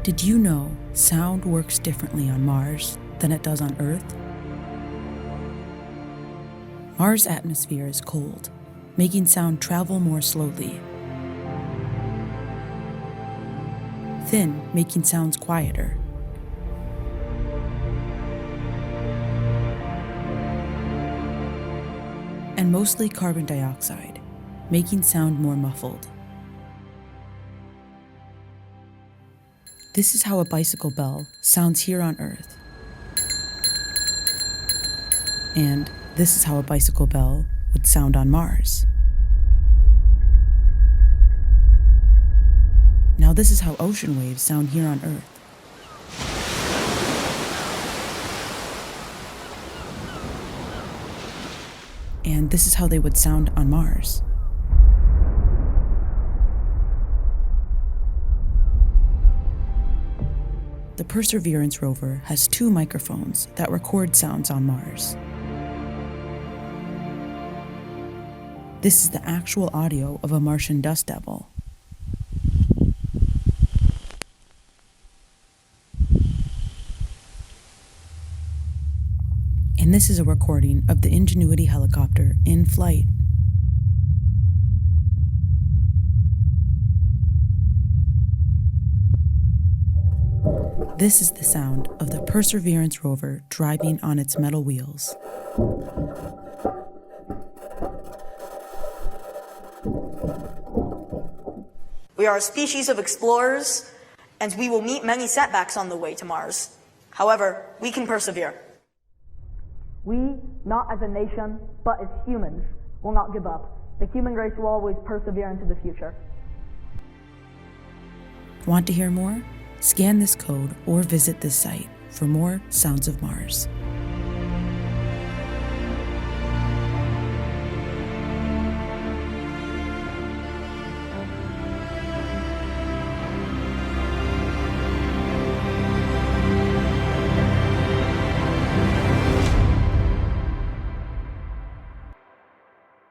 Did you know sound works differently on Mars than it does on Earth? Mars' atmosphere is cold, making sound travel more slowly. Thin, making sounds quieter. And mostly carbon dioxide, making sound more muffled. This is how a bicycle bell sounds here on Earth. And this is how a bicycle bell would sound on Mars. Now this is how ocean waves sound here on Earth. And this is how they would sound on Mars. The Perseverance rover has 2 microphones that record sounds on Mars. This is the actual audio of a Martian dust devil. And this is a recording of the Ingenuity helicopter in flight. This is the sound of the Perseverance rover driving on its metal wheels. We are a species of explorers, and we will meet many setbacks on the way to Mars. However, we can persevere. We, not as a nation, but as humans, will not give up. The human race will always persevere into the future. Want to hear more? Scan this code or visit this site for more Sounds of Mars.